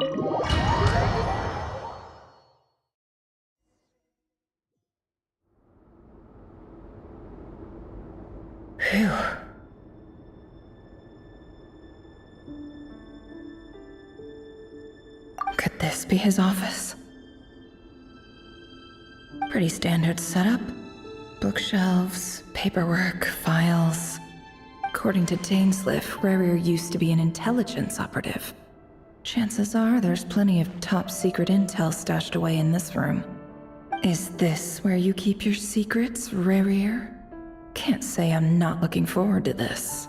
Phew. Could this be his office? Pretty standard setup. Bookshelves, paperwork, files. According to Dainsliff, Rarier used to be an intelligence operative. Chances are there's plenty of top-secret intel stashed away in this room. Is this where you keep your secrets, Rarier? Can't say I'm not looking forward to this.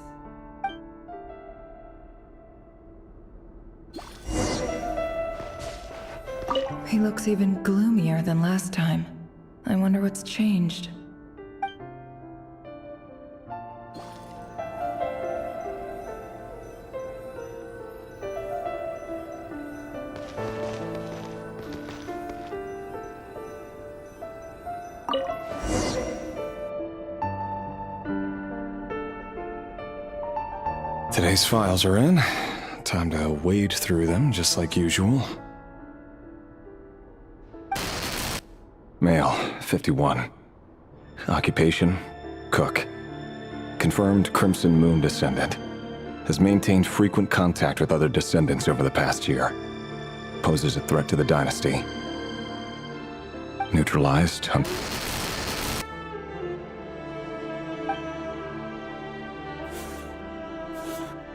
He looks even gloomier than last time. I wonder what's changed. Today's files are in. Time to wade through them, just like usual. Male, 51. Occupation, cook. Confirmed Crimson Moon descendant. Has maintained frequent contact with other descendants over the past year. Poses a threat to the dynasty. Neutralized.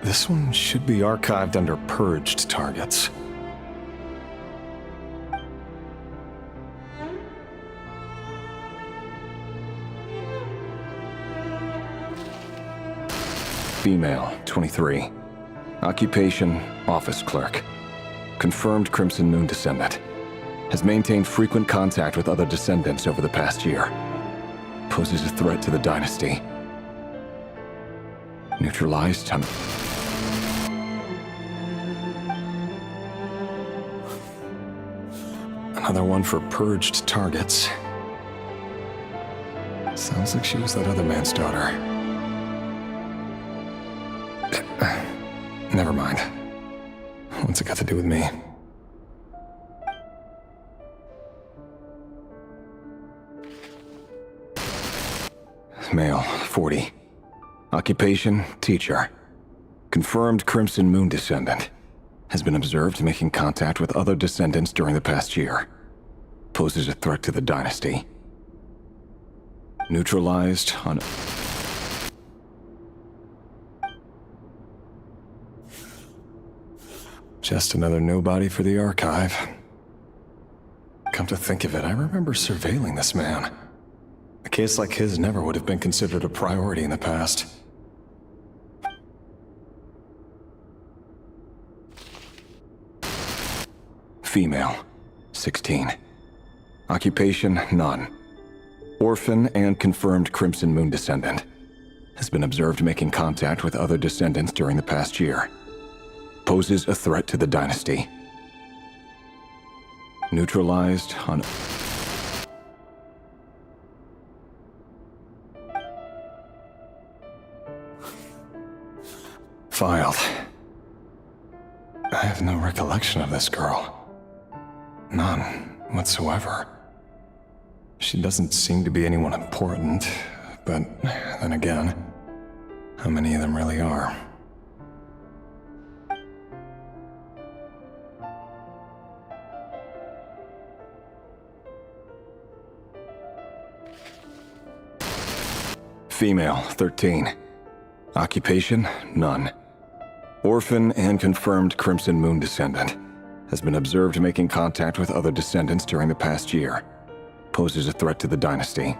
This one should be archived under purged targets. Female, 23. Occupation, office clerk. Confirmed Crimson Moon descendant. Has maintained frequent contact with other descendants over the past year. Poses a threat to the dynasty. Neutralized. Another one for purged targets. Sounds like she was that other man's daughter. Never mind. What's it got to do with me? Male, 40. Occupation, teacher. Confirmed Crimson Moon descendant. Has been observed making contact with other descendants during the past year. Poses a threat to the dynasty. Neutralized on... Just another nobody for the archive. Come to think of it, I remember surveilling this man. A case like his never would have been considered a priority in the past. Female, 16. Occupation, none. Orphan and confirmed Crimson Moon descendant. Has been observed making contact with other descendants during the past year. Poses a threat to the dynasty. Neutralized on... Filed. I have no recollection of this girl. None whatsoever. She doesn't seem to be anyone important, but then again, how many of them really are? Female, 13. Occupation, none. Orphan and confirmed Crimson Moon descendant. Has been observed making contact with other descendants during the past year. Poses a threat to the dynasty.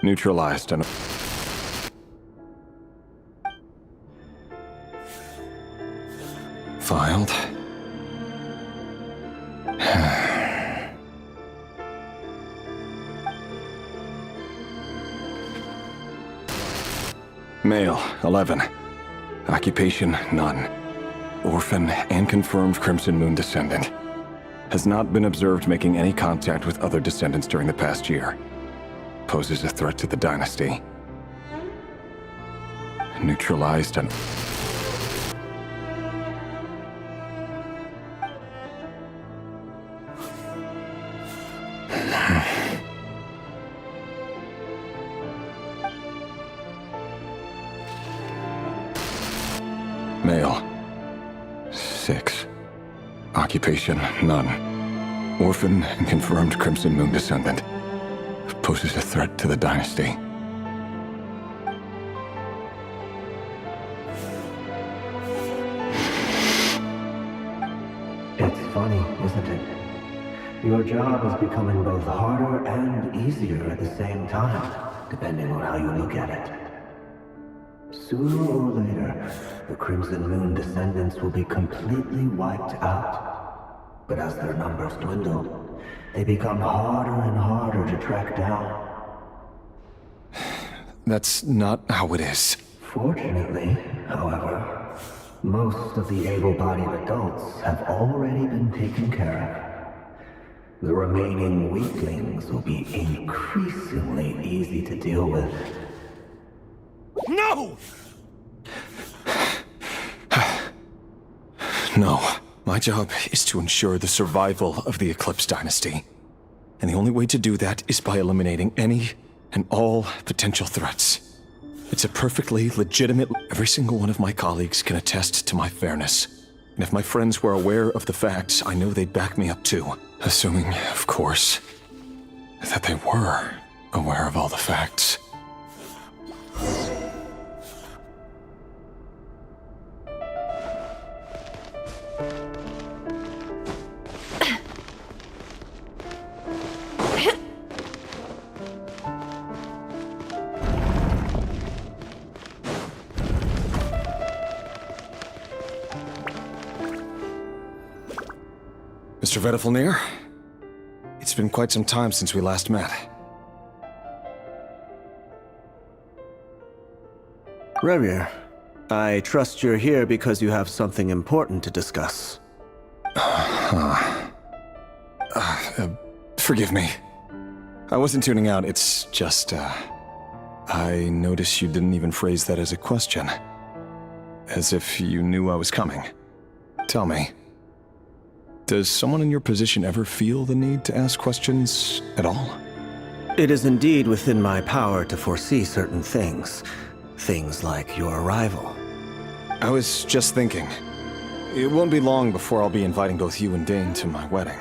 Neutralized on... Filed. Male, 11. Occupation, none. Orphan and confirmed Crimson Moon descendant. Has not been observed making any contact with other descendants during the past year. Poses a threat to the dynasty. Neutralized and... 6. Occupation, none. Orphan and confirmed Crimson Moon descendant. Poses a threat to the dynasty. It's funny, isn't it? Your job is becoming both harder and easier at the same time, depending on how you look at it. Sooner or later, the Crimson Moon descendants will be completely wiped out. But as their numbers dwindle, they become harder and harder to track down. That's not how it is. Fortunately, however, most of the able-bodied adults have already been taken care of. The remaining weaklings will be increasingly easy to deal with. No! No. My job is to ensure the survival of the Eclipse Dynasty. And the only way to do that is by eliminating any and all potential threats. It's a perfectly legitimate... Every single one of my colleagues can attest to my fairness. And if my friends were aware of the facts, I know they'd back me up too. Assuming, of course, that they were aware of all the facts. Mr. Vedifalnir, it's been quite some time since we last met. Rerir, I trust you're here because you have something important to discuss. Forgive me. I wasn't tuning out, it's just, I noticed you didn't even phrase that as a question. As if you knew I was coming. Tell me, does someone in your position ever feel the need to ask questions at all? It is indeed within my power to foresee certain things. Things like your arrival. I was just thinking. It won't be long before I'll be inviting both you and Dane to my wedding.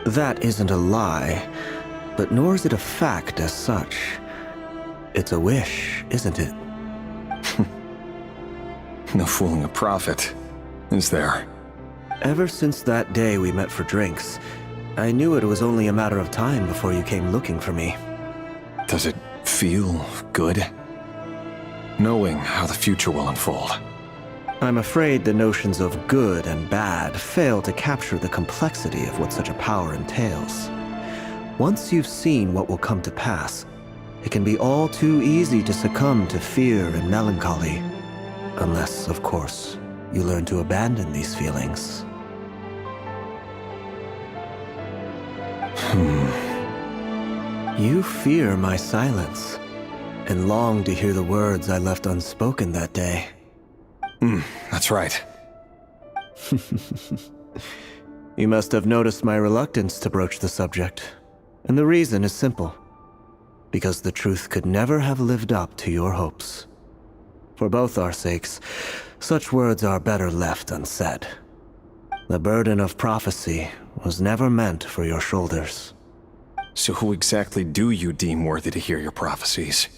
That isn't a lie, but nor is it a fact as such. It's a wish, isn't it? No fooling a prophet, is there? Ever since that day we met for drinks, I knew it was only a matter of time before you came looking for me. Does it feel good? Knowing how the future will unfold. I'm afraid the notions of good and bad fail to capture the complexity of what such a power entails. Once you've seen what will come to pass, it can be all too easy to succumb to fear and melancholy. Unless, of course, you learn to abandon these feelings. You fear my silence, and long to hear the words I left unspoken that day. That's right. You must have noticed my reluctance to broach the subject. And the reason is simple. Because the truth could never have lived up to your hopes. For both our sakes, such words are better left unsaid. The burden of prophecy was never meant for your shoulders. So who exactly do you deem worthy to hear your prophecies?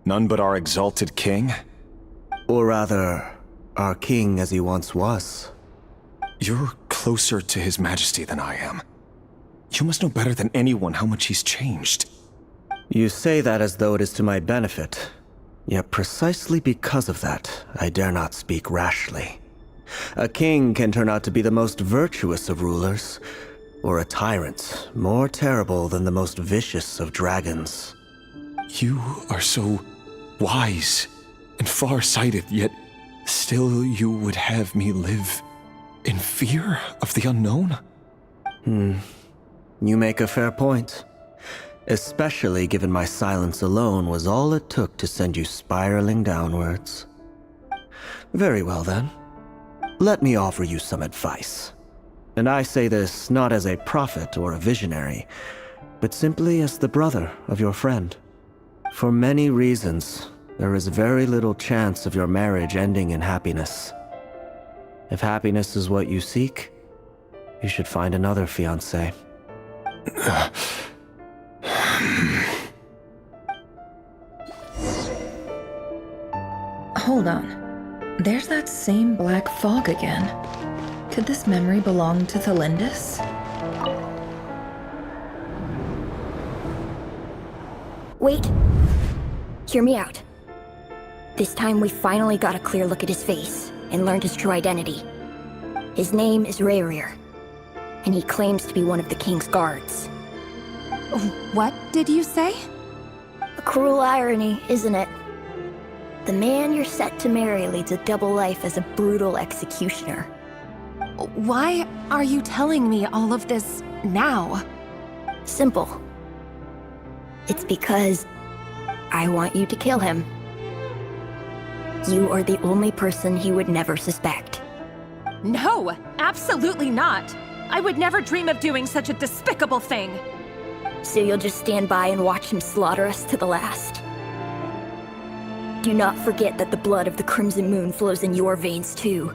None but our exalted king? Or rather, our king as he once was. You're closer to his majesty than I am. You must know better than anyone how much he's changed. You say that as though it is to my benefit. Yet precisely because of that, I dare not speak rashly. A king can turn out to be the most virtuous of rulers, or a tyrant more terrible than the most vicious of dragons. You are so wise and far-sighted, yet still you would have me live in fear of the unknown? You make a fair point. Especially given my silence alone was all it took to send you spiraling downwards. Very well then. Let me offer you some advice. And I say this not as a prophet or a visionary, but simply as the brother of your friend. For many reasons, there is very little chance of your marriage ending in happiness. If happiness is what you seek, you should find another fiancé. Hold on. There's that same black fog again. Could this memory belong to Thelindis? Wait. Hear me out. This time we finally got a clear look at his face and learned his true identity. His name is Rayrir, and he claims to be one of the king's guards. What did you say? A cruel irony, isn't it? The man you're set to marry leads a double life as a brutal executioner. Why are you telling me all of this now? Simple. It's because I want you to kill him. You are the only person he would never suspect. No, absolutely not. I would never dream of doing such a despicable thing. So you'll just stand by and watch him slaughter us to the last. Do not forget that the blood of the Crimson Moon flows in your veins too.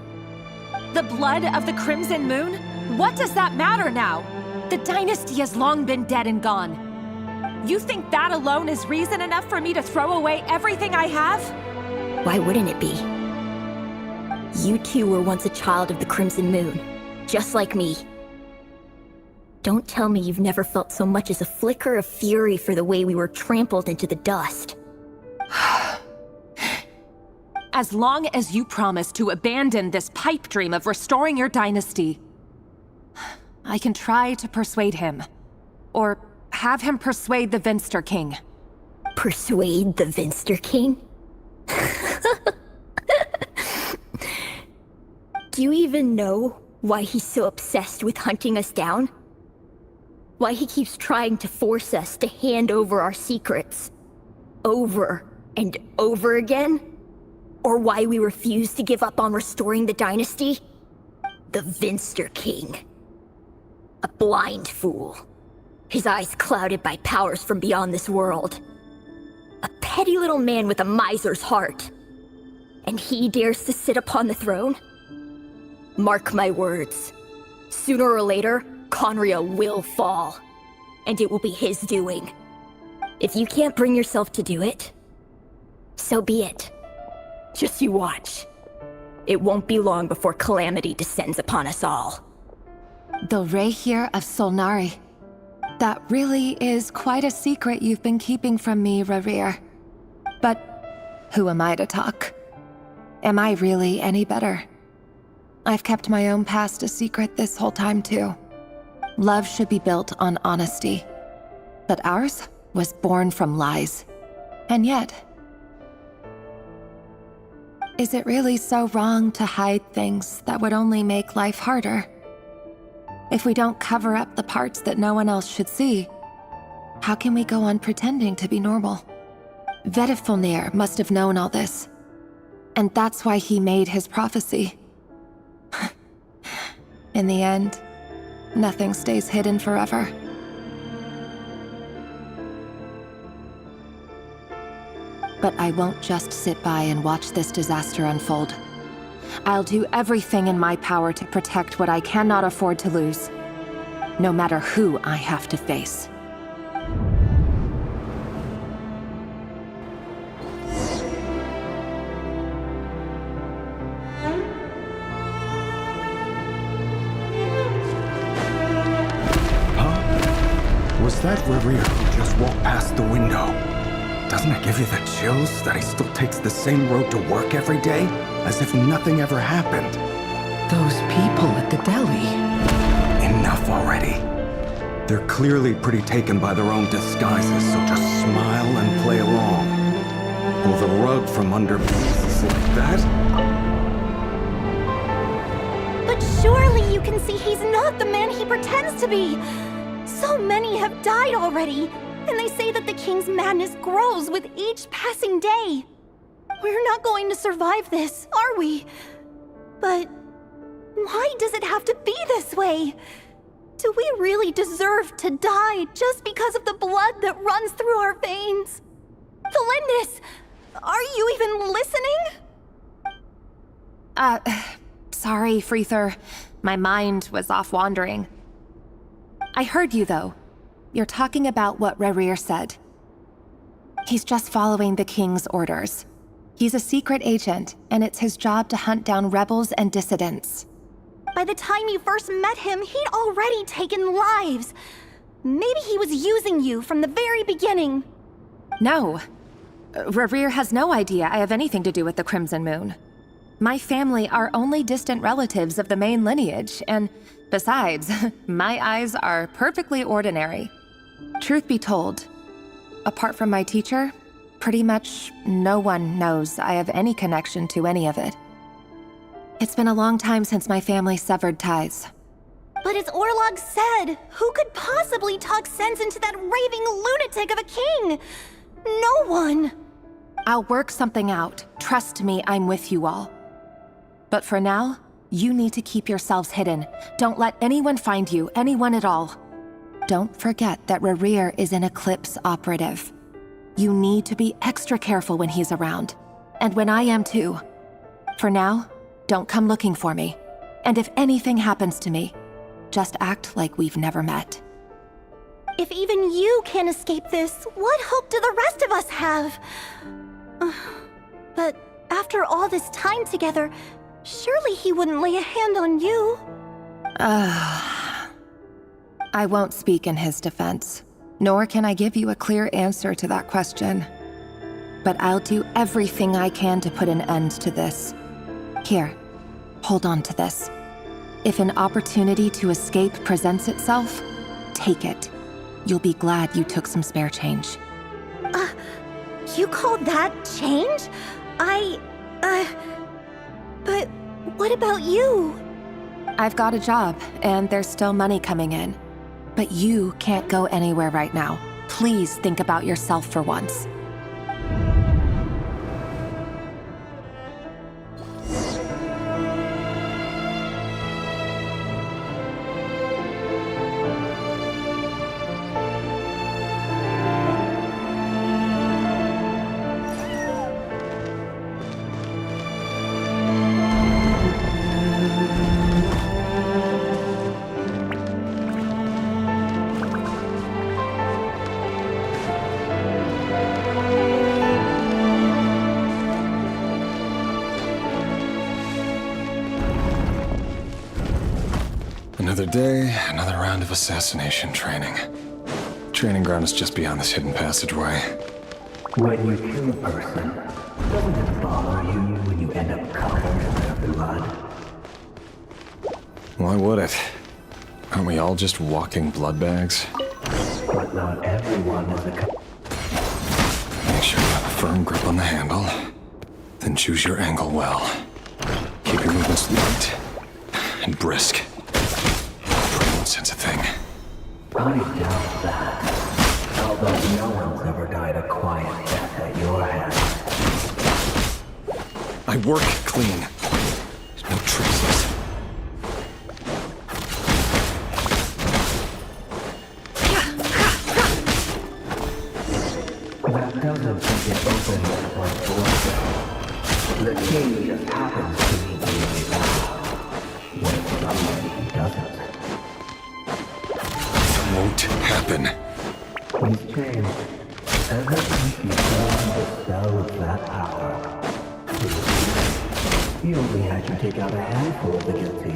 The blood of the Crimson Moon? What does that matter now? The dynasty has long been dead and gone. You think that alone is reason enough for me to throw away everything I have? Why wouldn't it be? You two were once a child of the Crimson Moon, just like me. Don't tell me you've never felt so much as a flicker of fury for the way we were trampled into the dust. As long as you promise to abandon this pipe dream of restoring your dynasty, I can try to persuade him. Or have him persuade the Vinster King. Persuade the Vinster King? Do you even know why he's so obsessed with hunting us down? Why he keeps trying to force us to hand over our secrets? Over and over again? Or why we refuse to give up on restoring the dynasty? The Vinster King. A blind fool. His eyes clouded by powers from beyond this world. A petty little man with a miser's heart. And he dares to sit upon the throne? Mark my words. Sooner or later, Conria will fall. And it will be his doing. If you can't bring yourself to do it, so be it. Just you watch. It won't be long before calamity descends upon us all. The Rayrir of Solnari. That really is quite a secret you've been keeping from me, Rayrir. But who am I to talk? Am I really any better? I've kept my own past a secret this whole time too. Love should be built on honesty. But ours was born from lies. And yet, is it really so wrong to hide things that would only make life harder? If we don't cover up the parts that no one else should see, how can we go on pretending to be normal? Vedifulnir must have known all this. And that's why he made his prophecy. In the end, nothing stays hidden forever. But I won't just sit by and watch this disaster unfold. I'll do everything in my power to protect what I cannot afford to lose, no matter who I have to face. Was that Rayrir who just walked past the window? Doesn't it give you the chills that he still takes the same road to work every day? As if nothing ever happened. Those people at the deli. Enough already. They're clearly pretty taken by their own disguises, so just smile and play along. Pull the rug from under pieces like that? But surely you can see he's not the man he pretends to be! So many have died already, and they say that the king's madness grows with each passing day. We're not going to survive this, are we? But why does it have to be this way? Do we really deserve to die just because of the blood that runs through our veins? Thelindis, are you even listening? Sorry, Freether. My mind was off wandering. I heard you, though. You're talking about what Rerir said. He's just following the King's orders. He's a secret agent, and it's his job to hunt down rebels and dissidents. By the time you first met him, he'd already taken lives. Maybe he was using you from the very beginning. No. Rerir has no idea I have anything to do with the Crimson Moon. My family are only distant relatives of the main lineage, and besides, my eyes are perfectly ordinary. Truth be told, apart from my teacher, pretty much no one knows I have any connection to any of it. It's been a long time since my family severed ties. But as Orlog said, who could possibly talk sense into that raving lunatic of a king? No one. I'll work something out. Trust me, I'm with you all. But for now, you need to keep yourselves hidden. Don't let anyone find you, anyone at all. Don't forget that Rerir is an Eclipse operative. You need to be extra careful when he's around. And when I am too. For now, don't come looking for me. And if anything happens to me, just act like we've never met. If even you can't escape this, what hope do the rest of us have? But after all this time together, surely he wouldn't lay a hand on you. I won't speak in his defense, nor can I give you a clear answer to that question. But I'll do everything I can to put an end to this. Here, hold on to this. If an opportunity to escape presents itself, take it. You'll be glad you took some spare change. You call that change? But what about you? I've got a job, and there's still money coming in. But you can't go anywhere right now. Please think about yourself for once. Another day, another round of assassination training. Training ground is just beyond this hidden passageway. When you kill a person, doesn't it bother you when you end up covered in their blood? Why would it? Aren't we all just walking blood bags? But not everyone is a Make sure you have a firm grip on the handle. Then choose your angle well. Keep your movements light and brisk. Sense a thing. I doubt that. Although no one's ever died a quiet death at your hands. I work clean. There's no traces. That doesn't make it open like blood. The king just happens to be really loud. When somebody doesn't. Won't happen. He's changed. Ever since he found the spell of that power, he only had you take out a handful of the guilty.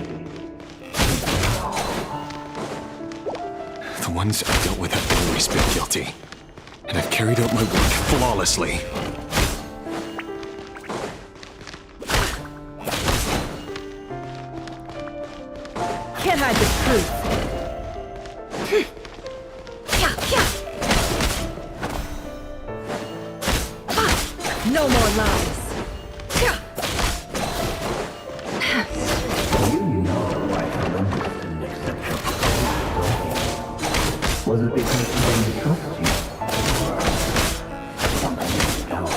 The ones I've dealt with have always been guilty. And I've carried out my work flawlessly. Can't hide the truth. No more lies. You know why Columbus didn't accept your proposal. Was it because he didn't trust you? Or something else?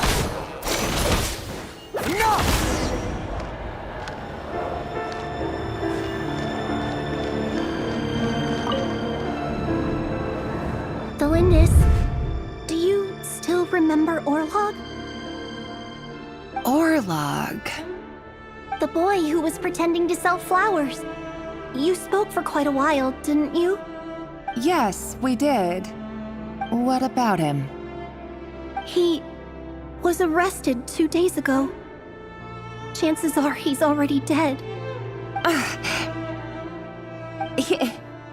Delindis, do you still remember Orlog? Orlog. The boy who was pretending to sell flowers. You spoke for quite a while, didn't you? Yes, we did. What about him? He was arrested 2 days ago. Chances are he's already dead.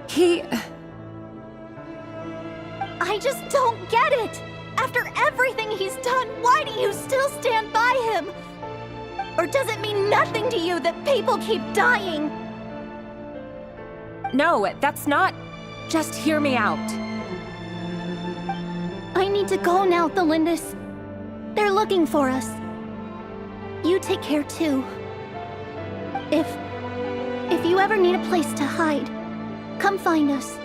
He... I just don't get it! After everything he's done, why do you still stand by him? Or does it mean nothing to you that people keep dying? No, that's not... Just hear me out. I need to go now, Thelindis. They're looking for us. You take care too. If you ever need a place to hide, come find us.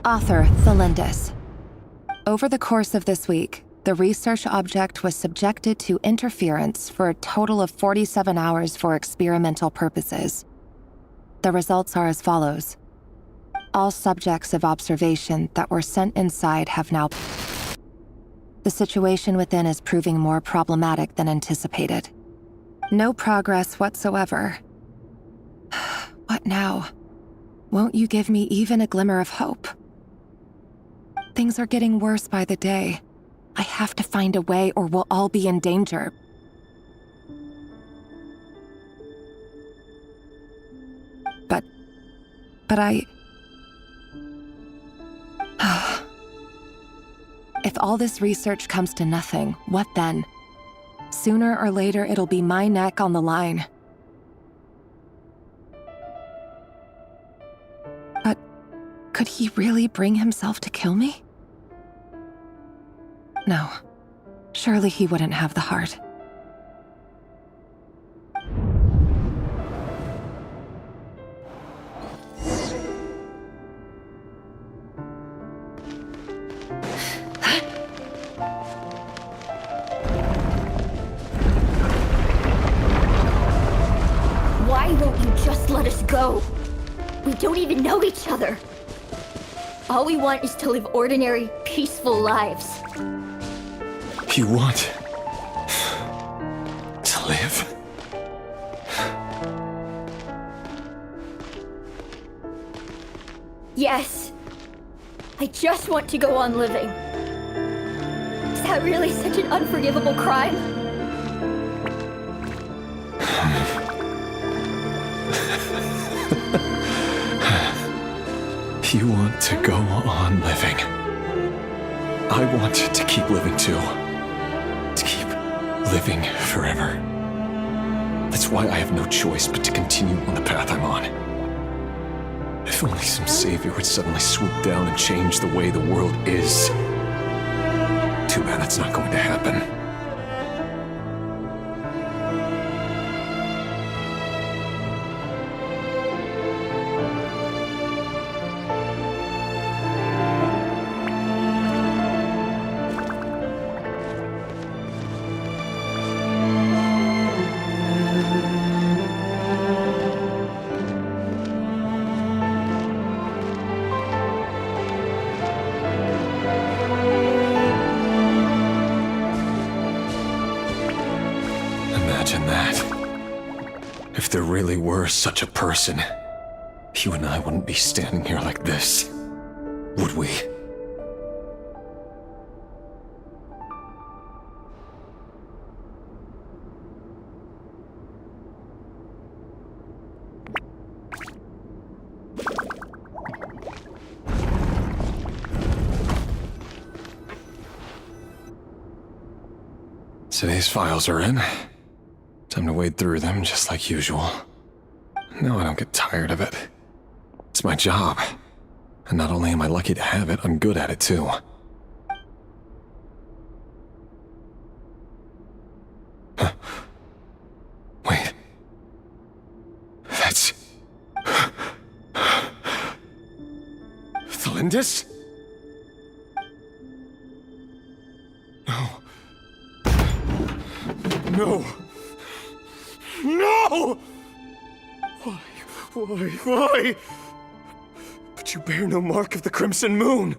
Author Thelindis. Over the course of this week, the research object was subjected to interference for a total of 47 hours for experimental purposes. The results are as follows. All subjects of observation that were sent inside have now... The situation within is proving more problematic than anticipated. No progress whatsoever. What now? Won't you give me even a glimmer of hope? Things are getting worse by the day. I have to find a way or we'll all be in danger. But I... If all this research comes to nothing, what then? Sooner or later, it'll be my neck on the line. But could he really bring himself to kill me? No. Surely he wouldn't have the heart. Why won't you just let us go? We don't even know each other. All we want is to live ordinary, peaceful lives. You want to live? Yes. I just want to go on living. Is that really such an unforgivable crime? You want to go on living. I want to keep living too. To keep living forever. That's why I have no choice but to continue on the path I'm on. If only some savior would suddenly swoop down and change the way the world is. Too bad that's not going to happen. Imagine that. If there really were such a person, you and I wouldn't be standing here like this, would we? So these files are in. Time to wade through them just like usual. No, I don't get tired of it. It's my job. And not only am I lucky to have it, I'm good at it too. Huh. Wait. That's... Thelindis? No. No! No! Why? But you bear no mark of the Crimson Moon.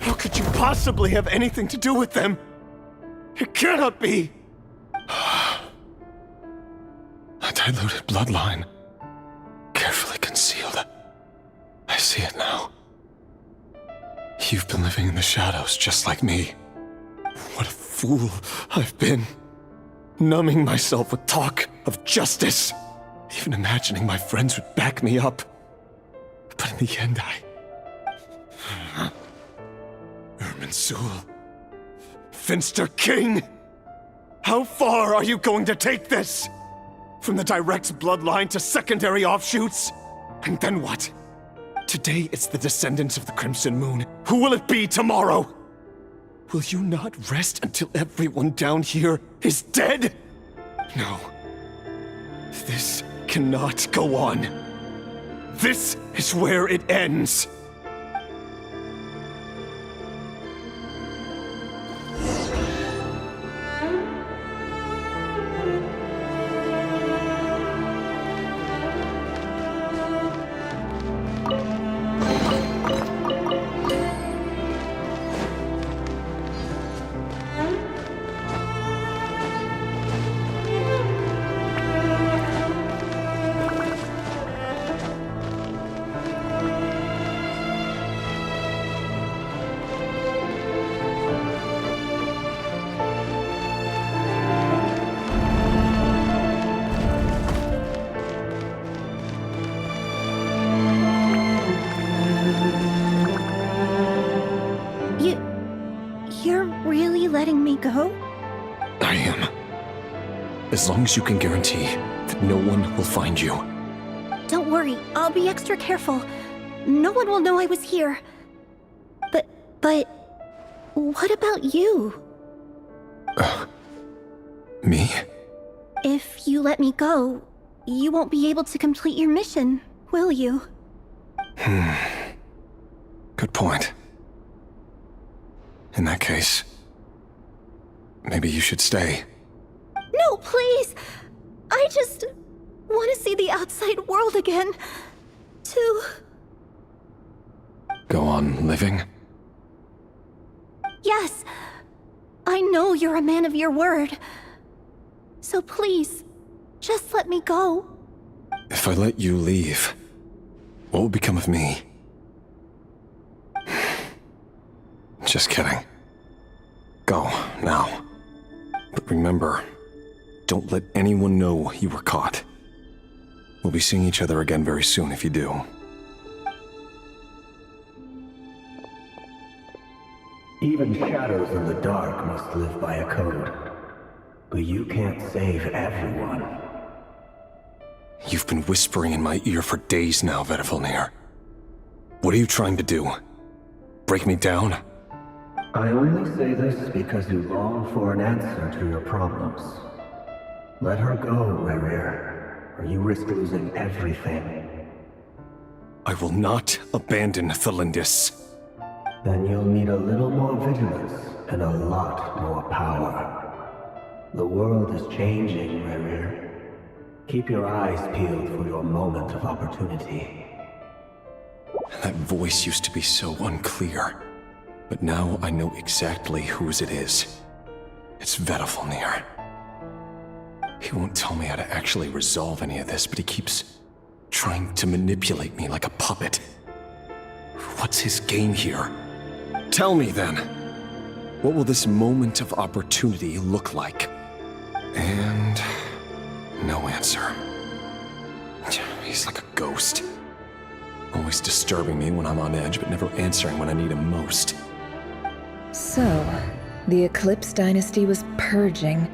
How could you possibly have anything to do with them? It cannot be! A diluted bloodline. Carefully concealed. I see it now. You've been living in the shadows just like me. What a fool I've been. Numbing myself with talk of justice. Even imagining my friends would back me up. But in the end, Irminsul. Finster King! How far are you going to take this? From the direct bloodline to secondary offshoots? And then what? Today it's the descendants of the Crimson Moon. Who will it be tomorrow? Will you not rest until everyone down here is dead? No. This cannot go on. This is where it ends. You're really letting me go? I am. As long as you can guarantee that no one will find you. Don't worry, I'll be extra careful. No one will know I was here. But what about you? Me? If you let me go, you won't be able to complete your mission, will you? Good point. In that case, maybe you should stay. No, please! I just want to see the outside world again. To... Go on living? Yes. I know you're a man of your word. So please, just let me go. If I let you leave, what will become of me? Just kidding. Go, now. But remember, don't let anyone know you were caught. We'll be seeing each other again very soon if you do. Even shadows in the dark must live by a code. But you can't save everyone. You've been whispering in my ear for days now, Vedifalnir. What are you trying to do? Break me down? I only say this because you long for an answer to your problems. Let her go, Rerir, or you risk losing everything. I will not abandon Thalindis. Then you'll need a little more vigilance and a lot more power. The world is changing, Rerir. Keep your eyes peeled for your moment of opportunity. That voice used to be so unclear. But now I know exactly whose it is. It's Vedifalnir. He won't tell me how to actually resolve any of this, but he keeps trying to manipulate me like a puppet. What's his game here? Tell me then. What will this moment of opportunity look like? And... no answer. He's like a ghost. Always disturbing me when I'm on edge, but never answering when I need him most. So, the Eclipse Dynasty was purging,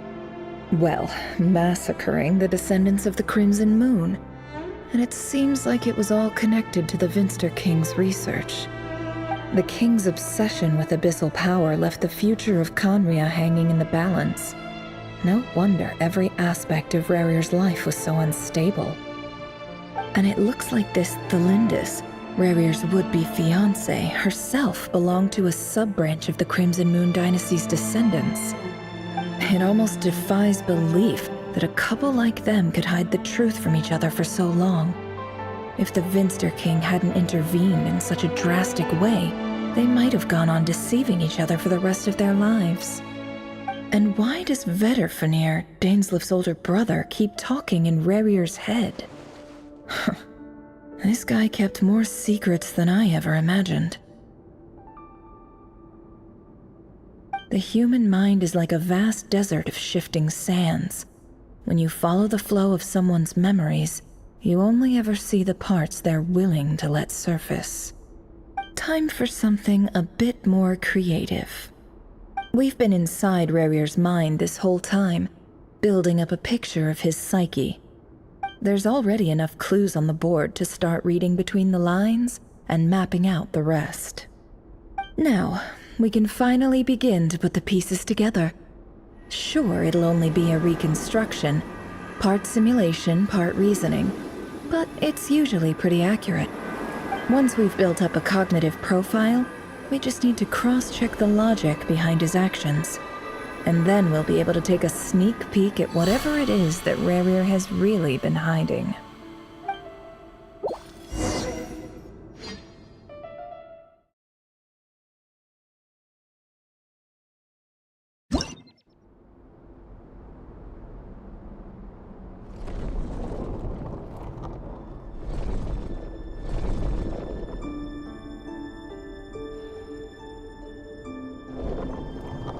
well, massacring the descendants of the Crimson Moon. And it seems like it was all connected to the Vinster King's research. The King's obsession with abyssal power left the future of Conria hanging in the balance. No wonder every aspect of Rerir's life was so unstable. And it looks like this Thalindis, Rerir's would-be fiancée, herself belonged to a sub-branch of the Crimson Moon Dynasty's descendants. It almost defies belief that a couple like them could hide the truth from each other for so long. If the Vinster King hadn't intervened in such a drastic way, they might have gone on deceiving each other for the rest of their lives. And why does Vedderfanir, Daneslif's older brother, keep talking in Rerir's head? This guy kept more secrets than I ever imagined. The human mind is like a vast desert of shifting sands. When you follow the flow of someone's memories, you only ever see the parts they're willing to let surface. Time for something a bit more creative. We've been inside Rerir's mind this whole time, building up a picture of his psyche. There's already enough clues on the board to start reading between the lines and mapping out the rest. Now, we can finally begin to put the pieces together. Sure, it'll only be a reconstruction, part simulation, part reasoning, but it's usually pretty accurate. Once we've built up a cognitive profile, we just need to cross-check the logic behind his actions. And then we'll be able to take a sneak peek at whatever it is that Rerir has really been hiding.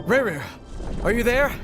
Rerir, are you there?